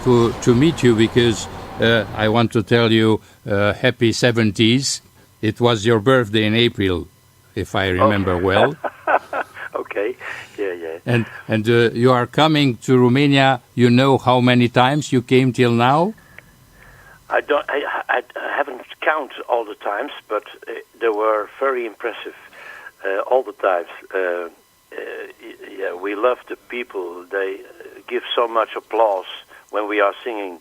to meet you because I want to tell you happy 70s. It was your birthday in April, if I remember well. Okay, yeah. And you are coming to Romania. You know how many times you came till now? I haven't counted all the times, but they were very impressive all the times. Yeah, we love the people. They give so much applause when we are singing.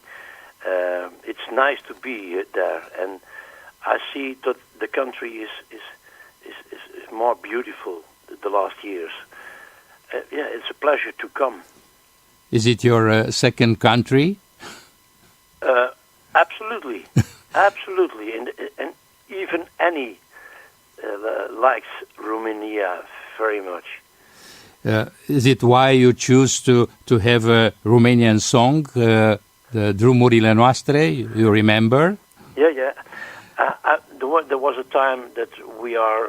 It's nice to be there, and I see that the country is more beautiful the last years. Yeah, it's a pleasure to come. Is it your second country? Absolutely, absolutely, and even Anny likes Romania very much. Is it why you choose to have a Romanian song, the Drumurile Noastre? You remember? Yeah. There was a time that we are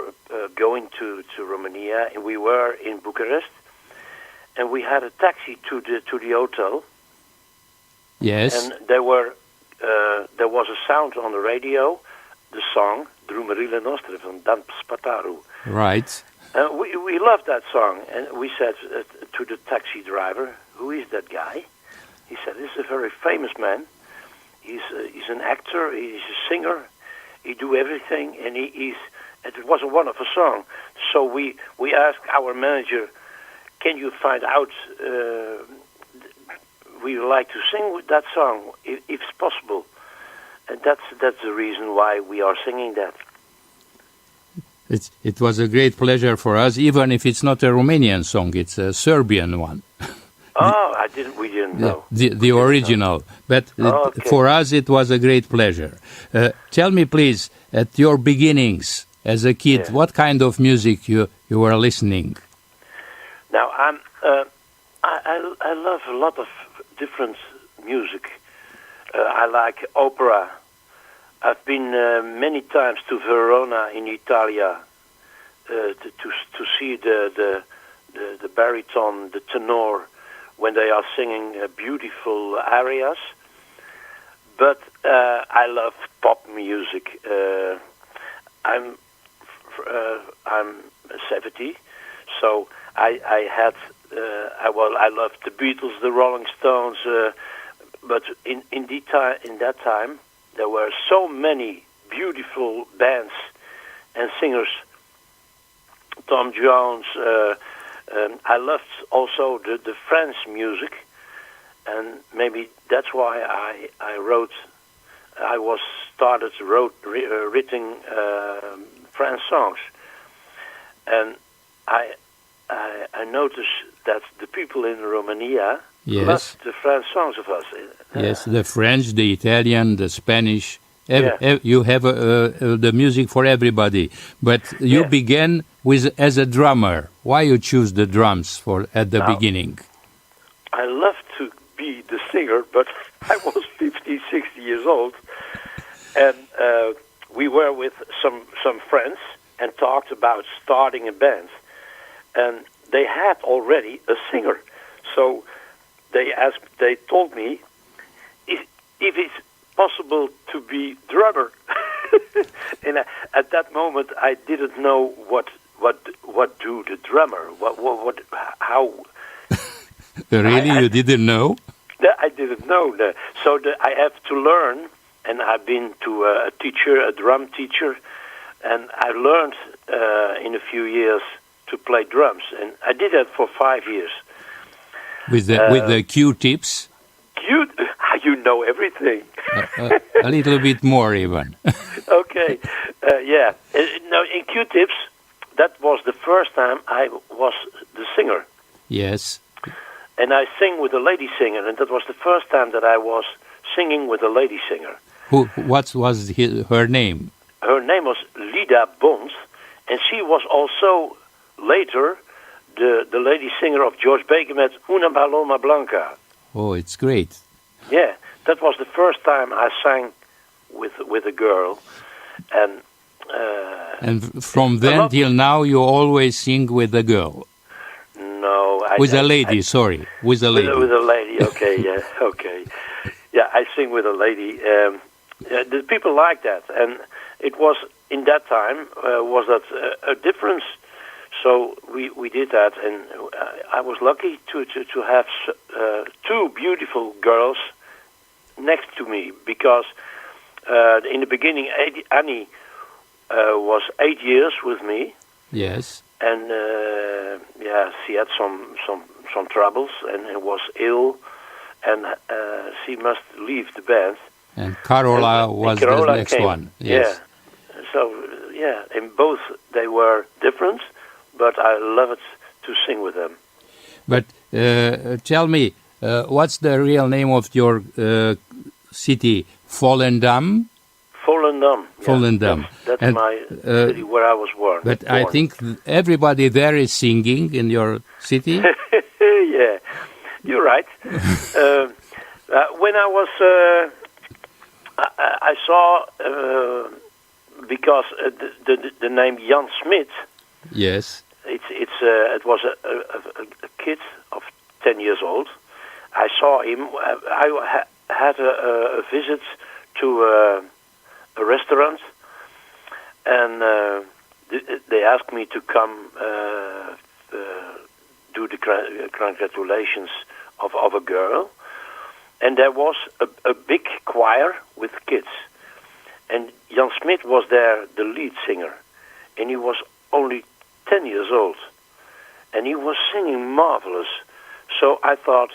going to Romania, and we were in Bucharest, and we had a taxi to the hotel. Yes. And there was a sound on the radio, the song Drumurile Noastre from Dan Spataru. Right. We loved that song, and we said to the taxi driver, "Who is that guy?" He said, "This is a very famous man. He's an actor. He's a singer. He do everything, and it was a wonderful song." So we asked our manager, "Can you find out? We would like to sing with that song, if it's possible." And that's the reason why we are singing that. It was a great pleasure for us, even if it's not a Romanian song; it's a Serbian one. Oh, we didn't know. The original. But okay. For us, it was a great pleasure. Tell me, please, at your beginnings as a kid, what kind of music you were listening? Now, I love a lot of different music. I like opera. I've been many times to Verona in Italia to see the baritone, the tenor, when they are singing beautiful arias. But I love pop music. I'm 70, so I loved the Beatles, the Rolling Stones. But in that time, there were so many beautiful bands and singers. Tom Jones. I loved also the French music, and maybe that's why I writing French songs, and I noticed that the people in Romania loved the French songs of us. Yes, the French, the Italian, the Spanish. You have the music for everybody. But you began as a drummer. Why you choose the drums at the beginning? I love to be the singer, but I was 50, 60 years old, and we were with some friends and talked about starting a band, and they had already a singer, so they told me if it's possible to be drummer. And at that moment I didn't know what do the drummer, how. Really, you didn't know? I didn't know. So I have to learn, and I've been to a drum teacher, and I learned in a few years to play drums, and I did that for 5 years. With the Q-tips? You know everything. A little bit more, even. Okay, yeah. Now, in Q-tips, that was the first time I was the singer. Yes. And I sing with a lady singer, and that was the first time that I was singing with a lady singer. What was her name? Her name was Lida Bons, and she was also later the lady singer of George Baker met Una Paloma Blanca. Oh, it's great. Yeah, that was the first time I sang with a girl, and from then till now you always sing with a girl. no. With a lady, with a lady. With a lady, okay, yeah, okay. Yeah, I sing with a lady. The people like that, and it was, in that time, was that a difference. So we did that, and I was lucky to have two beautiful girls next to me, because in the beginning, Anny was 8 years with me. Yes. And she had some troubles and was ill, and she must leave the band. And Carola was the next came. one. Yes. Yeah. So and both they were different, but I loved to sing with them. But tell me, what's the real name of your city? Volendam? Volendam. Yeah, Volendam. That's my city where I was born. But I think everybody there is singing in your city. Yeah, you're right. When I was, I saw because the name Jan Smit. Yes. It was a kid of 10 years old. I saw him. I had a visit to a restaurant, and they asked me to come do the congratulations of a girl, and there was a big choir with kids, and Jan Smit was there, the lead singer, and he was only 10 years old, and he was singing marvelous. So I thought,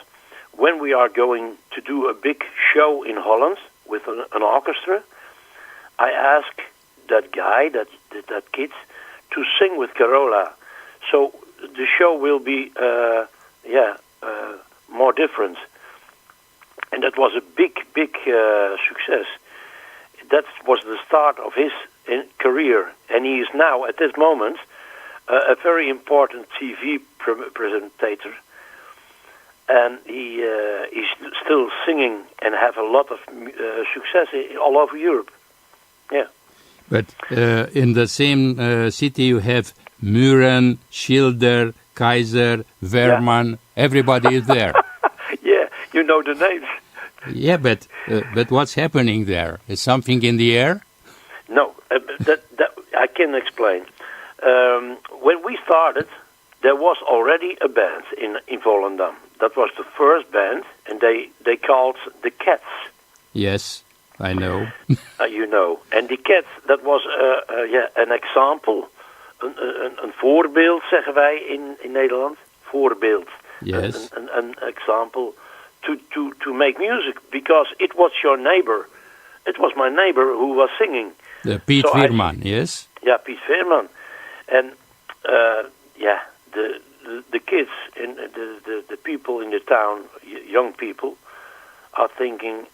when we are going to do a big show in Holland with an orchestra, I asked that guy, that kid, to sing with Carola. So the show will be, more different. And that was a big success. That was the start of his career. And he is now, at this moment, a very important TV presenter. And he is still singing and have a lot of success all over Europe. Yeah. But in the same city you have Muren, Schilder, Keizer, Wehrmann. Everybody is there. Yeah, you know the names. Yeah, but what's happening there? Is something in the air? No, that I can explain. When we started, there was already a band in Volendam. That was the first band, and they called the Cats. Yes, I know. You know. And the Cats, that was an example, een voorbeeld, zeggen wij in Nederland. Voorbeeld. Yes. An example to make music, because it was your neighbor. It was my neighbor who was singing. Piet Veerman, yes? Yeah, Piet Veerman. And, the kids and the people in the town, young people, are thinking,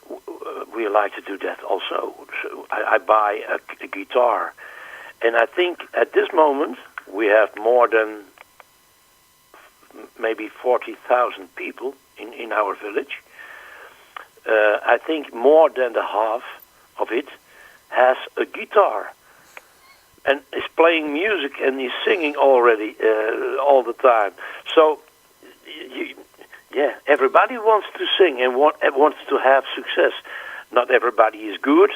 we like to do that also. So I buy a guitar. And I think at this moment we have more than maybe 40,000 people in our village. I think more than the half of it has a guitar and is playing music and is singing already all the time. So, everybody wants to sing and wants to have success. Not everybody is good,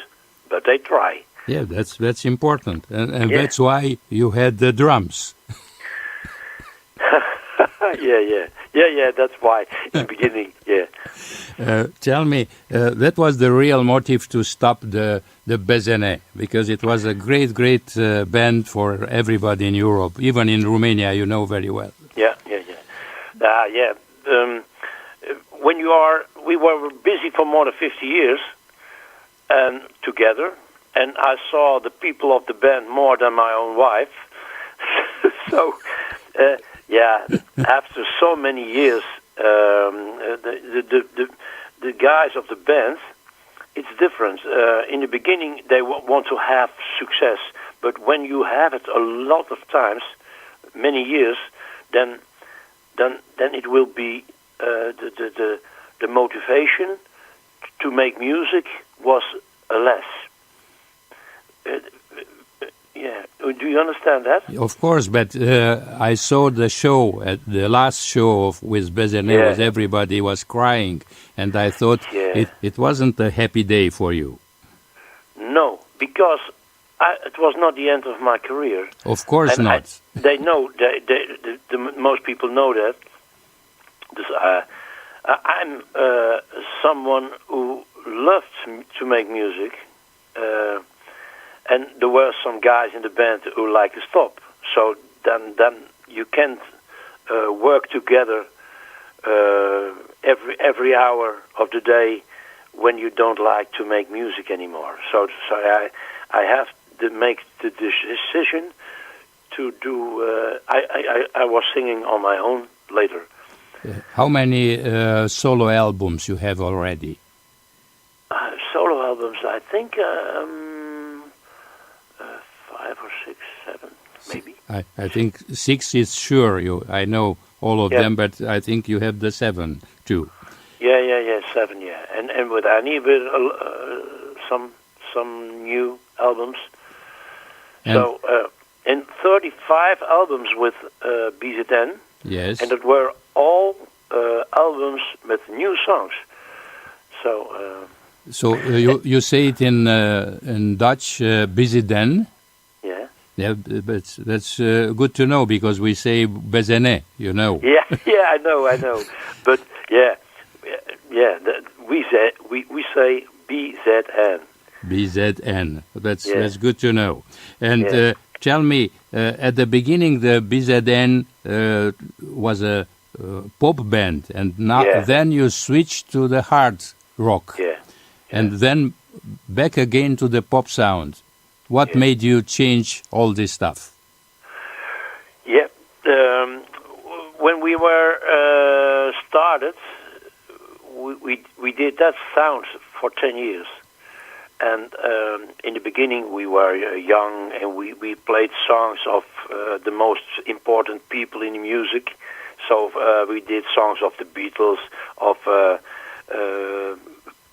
but they try. Yeah, that's important, and that's why you had the drums. Yeah, that's why in the beginning, yeah. Tell me, that was the real motive to stop the BZN, because it was a great band for everybody in Europe, even in Romania, you know very well. Yeah. We were busy for more than 50 years, and together, and I saw the people of the band more than my own wife. So, after so many years, the guys of the band, it's different. In the beginning, they want to have success, but when you have it a lot of times, many years, then it will be the motivation to make music was less. Yeah. Do you understand that? Of course, but I saw the show, the last show with BZN, Yeah. everybody was crying, and I thought it wasn't a happy day for you. No, because it was not the end of my career. Of course and not. They know, most people know that. I'm someone who loved to make music, and there were some guys in the band who like to stop. So then you can't work together every hour of the day when you don't like to make music anymore. So I have to make the decision to do. I was singing on my own later. How many solo albums you have already? Solo albums, I think 5 or 6, 7, maybe. I think 6 is sure. I know all of them, but I think you have the 7 too. Yeah, 7, yeah. And with Anny, with some new albums. And and 35 albums with BZN. Yes. And it were all albums with new songs. So you say it in Dutch, BZN. Yeah. Yeah, but that's good to know because we say BZN, you know. Yeah, I know. But we say BZN. BZN. That's good to know. And tell me, at the beginning, the BZN was a pop band, and now then you switched to the hard rock, and then back again to the pop sound. What made you change all this stuff? Yeah, when we were started, we did that sound for 10 years. And in the beginning, we were young, and we played songs of the most important people in music. So we did songs of the Beatles, of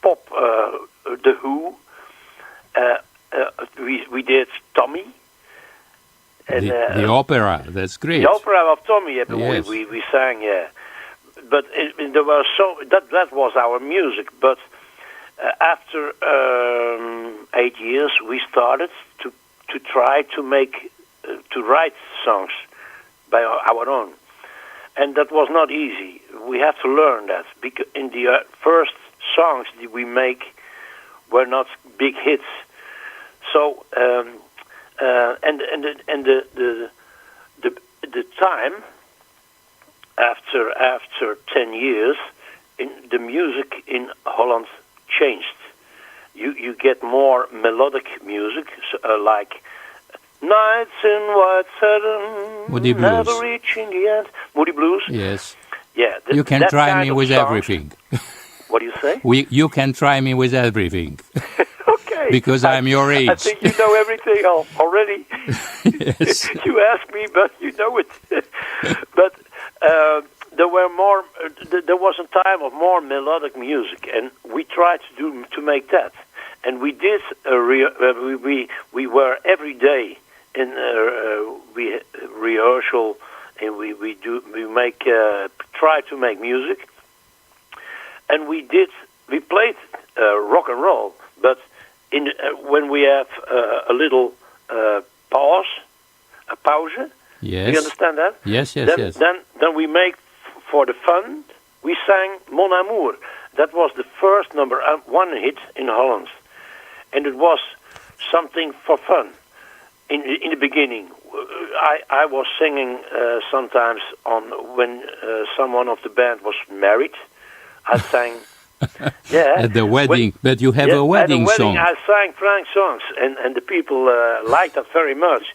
pop, The Who. We did Tommy. And, the opera, that's great. The opera of Tommy, yes. we sang, But there was that was our music, but. After 8 years, we started to try to write songs by our own, and that was not easy. We have to learn that because in the first songs that we make were not big hits. So the time after 10 years in the music in Holland changed. You get more melodic music, like Nights in White Satin, Moody Blues. Never Reaching the End. Moody Blues? Yes. Yeah. You can try me with everything. What do you say? You can try me with everything. Okay. Because I'm your age. I think you know everything already. Yes. You ask me, but you know it. But there was a time of more melodic music, and we tried to make that, and we did. We were every day in rehearsal, and we try to make music, and we played rock and roll, but when we have a little pause. Yes. You understand that? Yes. Then we make. For the fun, we sang Mon Amour. That was the first number 1 hit in Holland. And it was something for fun. In the beginning, I was singing sometimes when someone of the band was married. I sang, at the wedding, but you have a wedding song. I sang Frank songs, and the people liked that very much.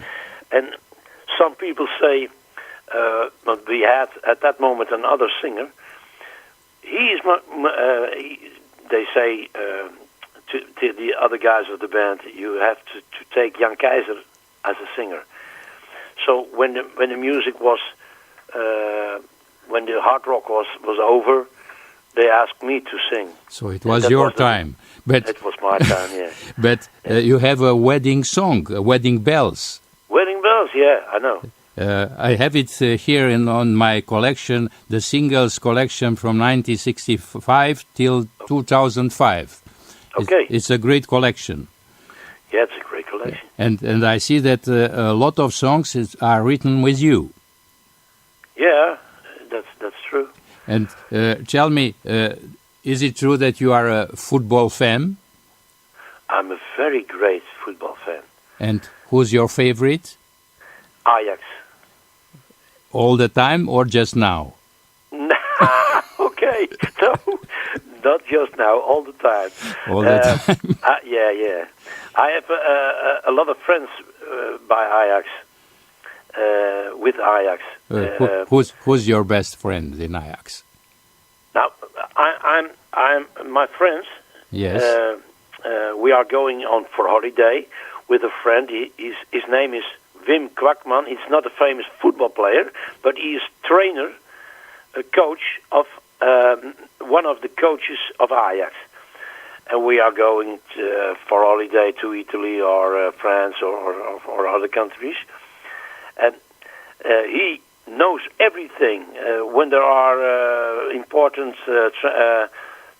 And some people say, but we had at that moment another singer. They say to the other guys of the band, you have to take Jan Keizer as a singer. So when the music was, when the hard rock was over, they asked me to sing. So it was your time. But it was my time, yeah. But you have a wedding song, Wedding Bells. does, yeah, I know. I have it here on my collection, the singles collection from 1965 till 2005. Okay. It's a great collection. Yeah, it's a great collection. And I see that a lot of songs are written with you. Yeah, that's true. And tell me, is it true that you are a football fan? I'm a very great football fan. And who's your favorite? Ajax. All the time or just now? Okay, no, not just now, all the time. All the time? Yeah. I have a lot of friends by Ajax, with Ajax. Who's your best friend in Ajax? Now, I'm my friends. Yes. We are going on for holiday with a friend. His name is Wim Kwakman. He's not a famous football player, but he is trainer, a coach of one of the coaches of Ajax. And we are going for holiday to Italy or France or other countries. And he knows everything. When there are important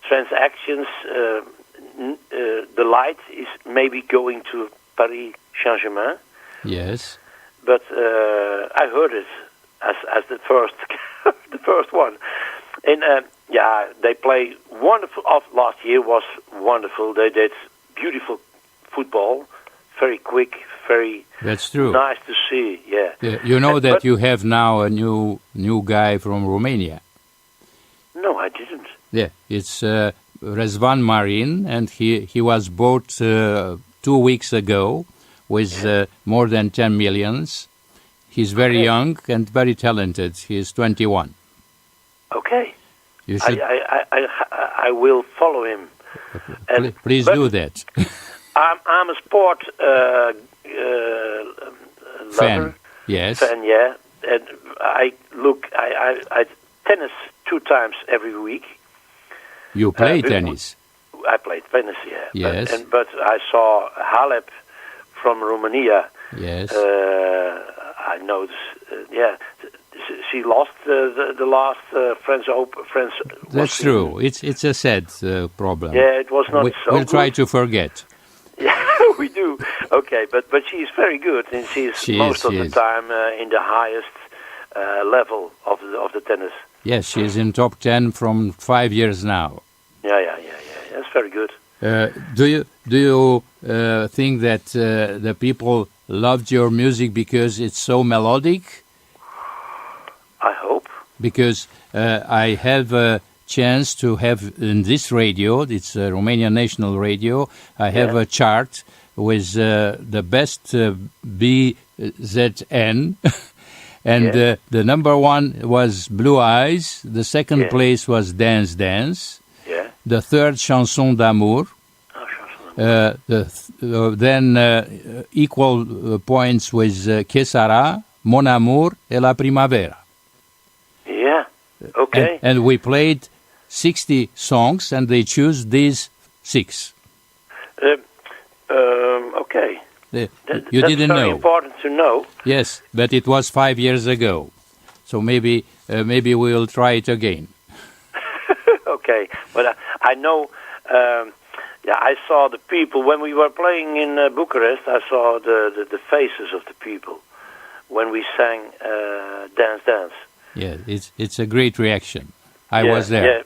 transactions, the light is maybe going to Paris Saint-Germain. Yes. But I heard it as the first the first one. And they play wonderful. Last year was wonderful. They did beautiful football, very quick, very That's true. Nice to see. Yeah. You know that you have now a new guy from Romania. No, I didn't. Yeah, it's Răzvan Marin, and he was bought 2 weeks ago with more than 10 millions. He's very young and very talented. He is 21. Okay. You should. I will follow him. And, Please do that. I'm a sport Fan. lover. Yes. Fan, yeah. And I tennis 2 times every week. You play tennis. I played tennis, yeah. Yes. But I saw Halep from Romania. Yes. I noticed, she lost the last French Open. That's true. It's a sad problem. Yeah, it was not so We'll try good. to forget. Yeah, we do. Okay, but she's very good, and she's most of the time in the highest level of the tennis. Yes, she's in top 10 from 5 years now. Yeah. That's very good. Do you think that the people loved your music because it's so melodic? I hope. Because I have a chance to have in this radio, it's Romanian National Radio, I have a chart with the best BZN, and the number 1 was Blue Eyes, the second place was Dance Dance, the third Chanson d'Amour, then equal points with Que Sera, Mon Amour et La Primavera. Yeah, okay. And we played 60 songs, and they choose these 6. Okay. You that's didn't know. very important to know. Yes, but it was 5 years ago. So maybe we will try it again. Okay, but I know. I saw the people when we were playing in Bucharest. I saw the faces of the people when we sang "Dance Dance." Yeah, it's a great reaction. I was there. Yeah,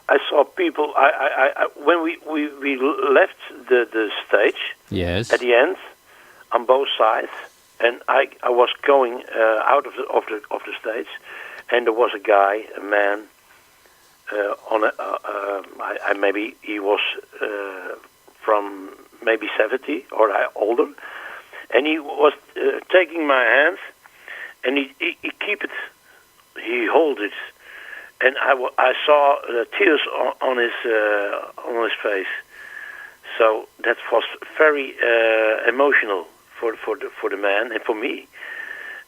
I saw people. When we left the stage. Yes. At the end, on both sides, and I was going out of the stage, and there was a guy, a man. Maybe he was from maybe 70 or older, and he was taking my hand, and he keep it, he hold it, and I saw tears on his face. So that was very emotional for the man and for me.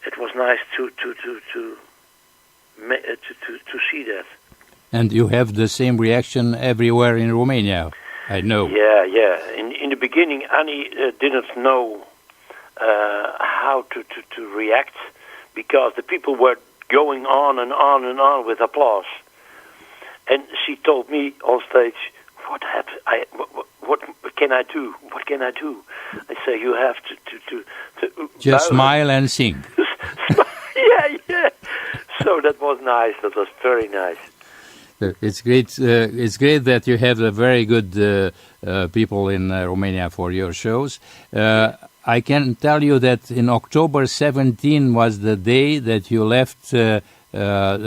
It was nice to see that. And you have the same reaction everywhere in Romania, I know. Yeah. In the beginning, Anny didn't know how to react, because the people were going on and on and on with applause. And she told me on stage, "What happened? What can I do? What can I do?" I say, "You have to just smile and sing." yeah. So that was nice. That was very nice. It's great. It's great that you have a very good people in Romania for your shows. I can tell you that in October 17 was the day that you left the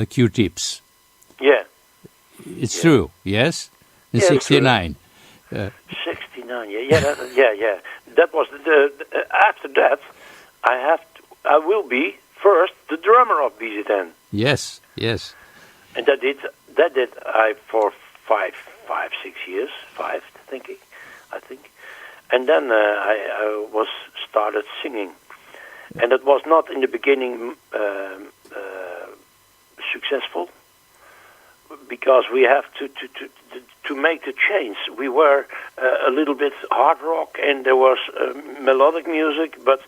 Q-tips. Yeah. It's true, yes? In 69. 69, yeah. That was after that, I will be first the drummer of BZN. Yes. And that did I for 6 years, I think. And then I was started singing, and it was not in the beginning successful, because we have to make the change. We were a little bit hard rock, and there was melodic music. But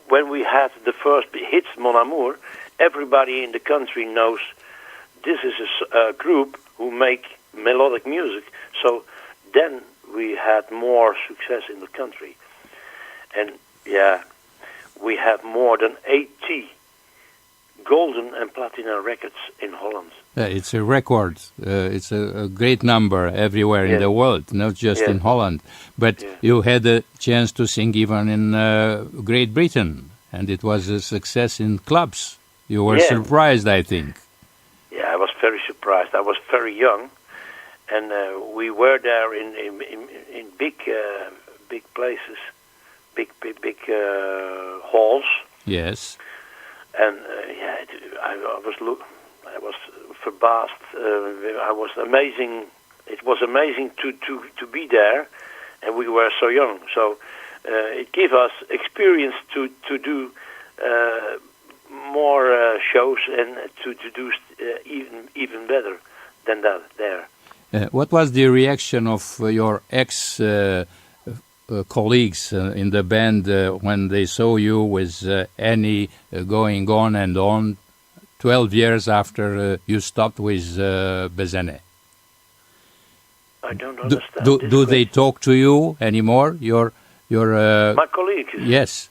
when we had the first hit, Mon Amour, everybody in the country knows this is a group who make melodic music. So then we had more success in the country. And we have more than 80 golden and platinum records in Holland. It's a record. It's a great number everywhere in the world, not just in Holland. But you had a chance to sing even in Great Britain, and it was a success in clubs. You were surprised, I think. Yeah, I was very surprised. I was very young, and we were there in big places, big halls. Yes. And I was verbaasd. I was amazing. It was amazing to be there, and we were so young. So it gave us experience to do more shows and to do even better than that there. What was the reaction of your ex colleagues in the band when they saw you with Anny going on and on 12 years after you stopped with BZN? I don't understand. Do they talk to you anymore? Your my colleagues? Yes.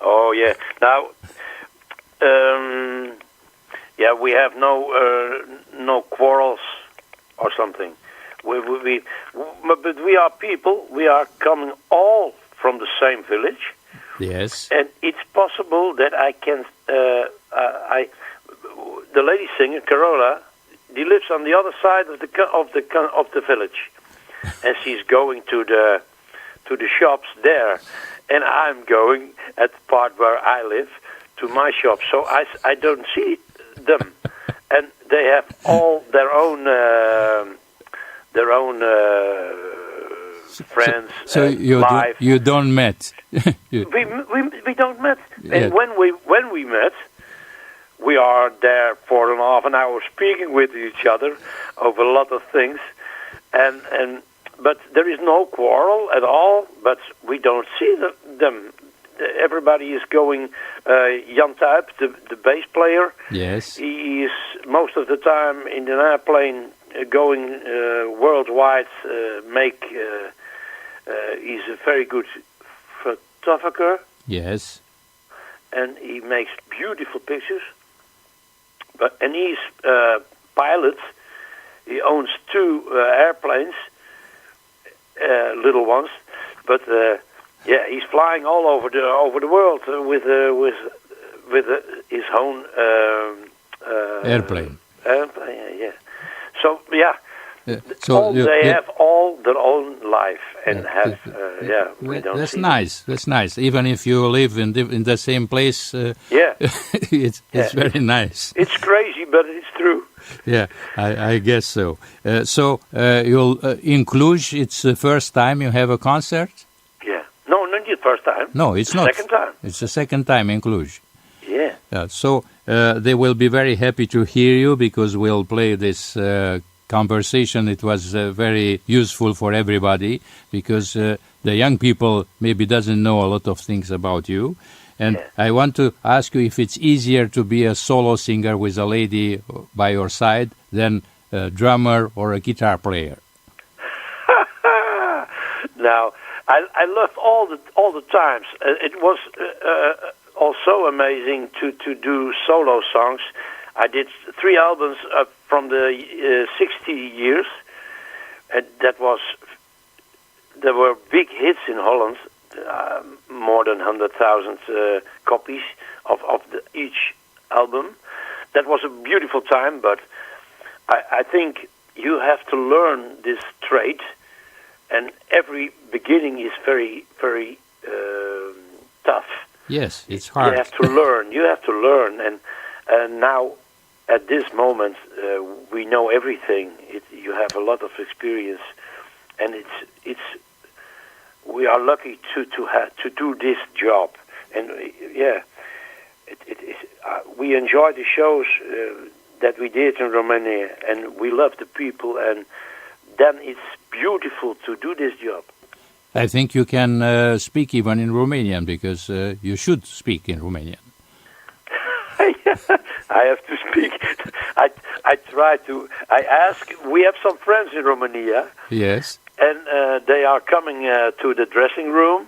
Oh yeah. Now, we have no quarrels or something. But we are people. We are coming all from the same village. Yes. And it's possible that I can. The lady singer Carola, she lives on the other side of the village, and she's going to the shops there, and I'm going at the part where I live to my shop. So I don't see them, and they have all their own friends. So you don't met. We don't met. And when we met, we are there for half an hour speaking with each other over a lot of things, but there is no quarrel at all. But we don't see them. Everybody is going. Jan Keizer, the bass player. Yes. He is most of the time in an airplane going worldwide. He's a very good photographer. Yes. And he makes beautiful pictures. And he's pilot. He owns 2 airplanes, little ones. But he's flying all over the world with his own airplane. Yeah. So they have all their own life and have we don't. That's nice. That's nice. Even if you live in the same place. It's very nice. It's crazy, but it's true. Yeah, I guess so. So you'll in Cluj. It's the first time you have a concert. Yeah. No, not the first time. No, it's not. Second time. It's the second time in Cluj. Yeah. So they will be very happy to hear you because we'll play this conversation. It was very useful for everybody because the young people maybe doesn't know a lot of things about you. And I want to ask you if it's easier to be a solo singer with a lady by your side than a drummer or a guitar player. Now, I loved all the times. It was also amazing to do solo songs. I did 3 albums from the 60 years, and there were big hits in Holland, more than 100,000 copies of each album. That was a beautiful time, but I think you have to learn this trade, and every beginning is very, very tough. Yes, it's hard. You have to learn. You have to learn, and now at this moment we know everything. You have a lot of experience, and we are lucky to do this job, and we enjoy the shows that we did in Romania, and we love the people, and then it's beautiful to do this job. I think you can speak even in Romanian, because you should speak in Romanian. I have to speak. I try to. I ask. We have some friends in Romania. Yes. And they are coming to the dressing room,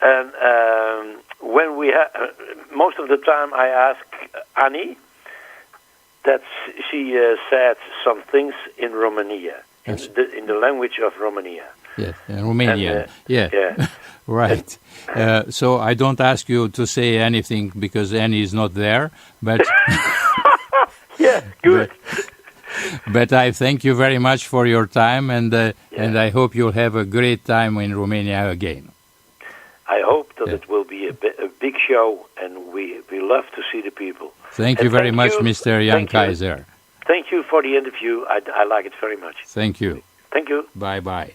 and when we most of the time I ask Anny that she said some things in Romania, in the language of Romania. Yes, in Romanian. Right. So I don't ask you to say anything because Anny is not there, but yeah, good. But I thank you very much for your time, and I hope you'll have a great time in Romania again. I hope that it will be a big show, and we love to see the people. Thank you very much, Mr. Jan Keizer. Thank you for the interview. I like it very much. Thank you. Thank you. Bye-bye.